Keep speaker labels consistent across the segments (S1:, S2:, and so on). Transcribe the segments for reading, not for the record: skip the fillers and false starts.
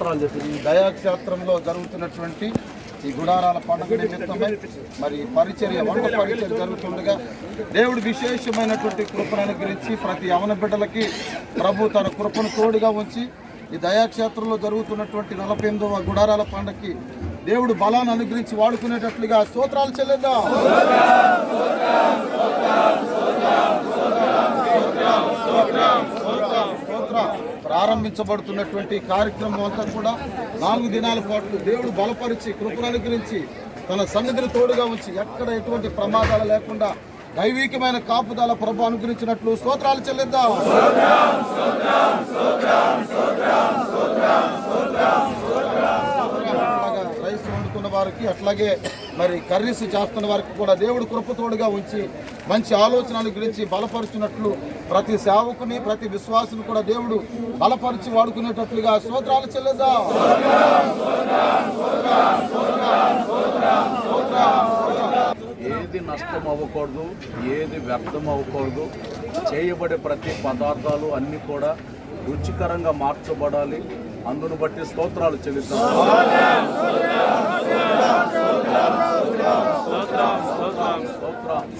S1: స్తోత్రాలు చెప్పి
S2: ఈ దయాక్షేత్రంలో జరుగుతున్నటువంటి ఈ గుడారాల పండుగ నిమిత్తమై మరి పరిచర్య వంట పరిచర్య జరుగుతుండగా దేవుడు విశేషమైనటువంటి కృపను అనుగ్రహించి ప్రతి యవన బిడ్డలకి ప్రభు తన కృపను తోడుగా ఉంచి ఈ దయాక్షేత్రంలో జరుగుతున్నటువంటి 48వ గుడారాల పండుగకి దేవుడు బలాన్ని అనుగ్రహించి వాడుకునేటట్లుగా స్తోత్రాలు చెల్లిద్దాం. ప్రారంభించబడుతున్నటువంటి కార్యక్రమం అంతా కూడా 4 దినాల పాటు దేవుడు బలపరిచి కృపను అనుగ్రహించి తన సన్నిధిని తోడుగా ఉంచి ఎక్కడ ఎటువంటి ప్రమాదాలు లేకుండా దైవికమైన కాపుదల ప్రభు అనుగ్రహించినట్లు స్తోత్రాలు చెల్లిద్దాం. రైస్ వండుకున్న వారికి అట్లాగే మరి కర్రీస్ చేస్తున్న వారికి కూడా దేవుడు కృపతోడుగా ఉంచి మంచి ఆలోచనల గురించి బలపరుచున్నట్లు ప్రతి సేవకుని ప్రతి విశ్వాసుని కూడా దేవుడు బలపరిచి వాడుకునేటట్లుగా స్తోత్రాలు చెల్లిద్దాం.
S1: ఏది నష్టం అవ్వకూడదు, ఏది వ్యర్థం అవ్వకూడదు. చేయబడే ప్రతి పదార్థాలు అన్నీ కూడా రుచికరంగా మార్చబడాలి. అందును బట్టి స్తోత్రాలు చెల్లిద్దాం.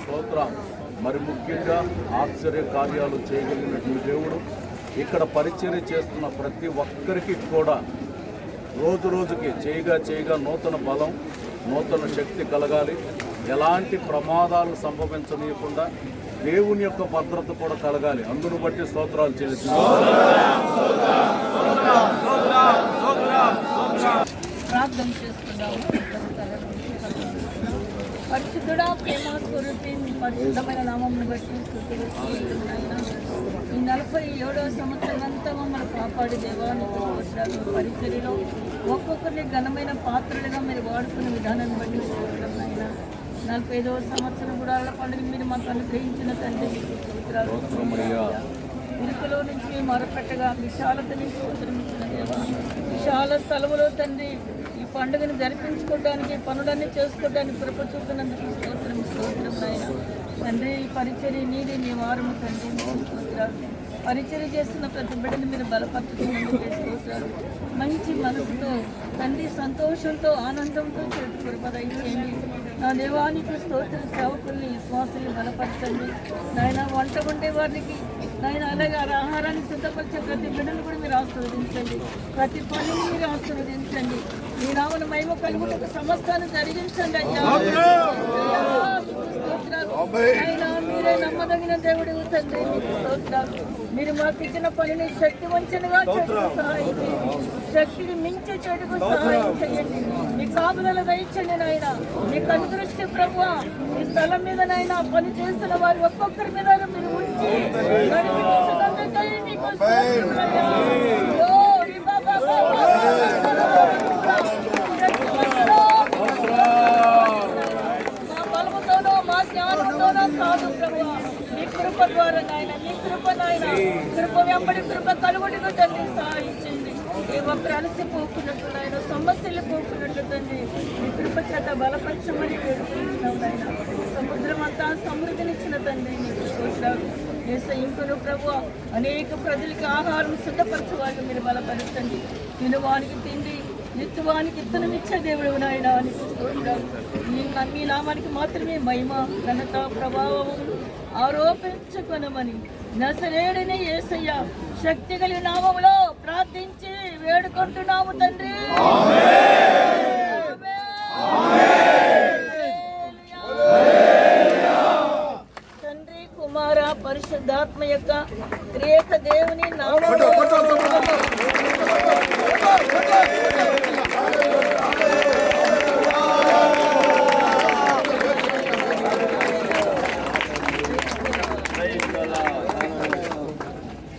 S1: స్తోత్రం. మరి ముఖ్యంగా ఆశ్చర్య కార్యాలు చేయగలిగినటువంటి దేవుడు ఇక్కడ పరిచర్య చేస్తున్న ప్రతి ఒక్కరికి కూడా రోజు రోజుకి చేయగా నూతన బలం, నూతన శక్తి కలగాలి. ఎలాంటి ప్రమాదాలు సంభవించనీయకుండా దేవుని యొక్క భద్రత కూడా కలగాలి. అందును బట్టి స్తోత్రాలు చెల్లిస్తున్నాం.
S3: ప్రార్థన చేసుకున్నాము. పరిశుద్ధుడా, ప్రేమ స్వరూపి, పరిశుద్ధమైన నామమును బట్టి ఈ 47వ సంవత్సరం అంతా మమ్మల్ని కాపాడి దేవానికి పరిచర్యలో ఒక్కొక్కరిని ఘనమైన పాత్రలుగా మీరు వాడుకునే విధానాన్ని బట్టి అయినా 45వ సంవత్సరం కూడా పండుగ మీరు మాకు అనుగ్రహించిన తండ్రి ఇరుకులో నుంచి మేము మొరపెట్టగా విశాలత నుంచి ఉత్తరమించిన దేవా, విశాల స్థలములో తండ్రి ఈ పండుగను జరిపించుకోవడానికి పనులన్నీ చేసుకోవడానికి కృప చూపినందుకు స్తోత్రం నాయన తండ్రి. ఈ పరిచర్య నీది నీ వారము తండ్రి. స్తోత్రాలు. పరిచర్య చేస్తున్న ప్రతి బిడ్డని మీరు బలపరుచుకున్నందుకు స్తోత్రాలు. మంచి మనసుతో తండ్రి సంతోషంతో ఆనందంతో చేతి కృప దయచేయండి. నా దేవానికి స్తోత్ర సేవకుల్ని విశ్వాసుల్ని బలపరచండి నాయన. వంట వండే వారికి నాయన అలాగే ఆహారాన్ని సిద్ధపరిచే ప్రతి బిడ్డను కూడా మీరు ఆశీర్వదించండి. ప్రతి పనిని మీరు ఆశీర్వదించండి. మీ నామను మహిమ కలుగుటకు సమస్తాన్ని జరిగించండి అయ్యా. అయినా మీరే నమ్మదగిన దేవుడు తండ్రి. మీకు స్తోత్రాలు. మీరు మాకు ఇచ్చిన పనిని శక్తి వంచనగా చెడుకు సహాయం చేయండి. శక్తిని మించే చెడుకు సహాయం చేయండి. మీ కాపుదల దయచండి నాయన. మీకు అనుదృష్టి ప్రభువా ఈ స్థలం మీద నాయన పని చేస్తున్న వారు ఒక్కొక్కరి మీద మీరు ఉంచి నడిపించినందుకై మీకు కాదు ప్రభువా, మీ కృప ద్వారా నాయన, మీ కృప నాయన, కృప వెంబడి కృప కలుగుడిగా తండ్రి సహాయించండి. ఏ ఒక్కరు అలసిపోకున్నట్టు నాయన, సమస్యలు పోకున్నట్టు తండ్రి మీ కృప చేత బలపరచమని వేడుకుంటున్నాం నాయన. సముద్రం అంతా సమృద్ధినిచ్చిన తండ్రి మీకు స్తోత్రాలు. ఇంకను ప్రభువా అనేక ప్రజలకి ఆహారం సిద్ధపరచువాళ్ళు మీరు బలపరచండి. తినువానికి తిండి, నిత్తువానికి ఇత్తనమిచ్చే దేవుడు నాయన అని స్తోత్రాలు. మీ నామానికి మాత్రమే మహిమ, ఘనత, ప్రభావం ఆరోపించుకొనమని నజరేయుడైన యేసయ్య శక్తి కలిగిన నామములో ప్రార్థించి వేడుకుంటున్నాము తండ్రి. తండ్రి, కుమార, పరిశుద్ధాత్మ యొక్క త్రియేక దేవుని నామములో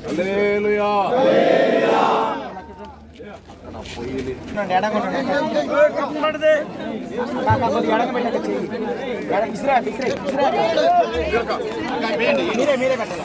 S1: హల్లెలూయా.
S2: మీరే పెట్టాలి.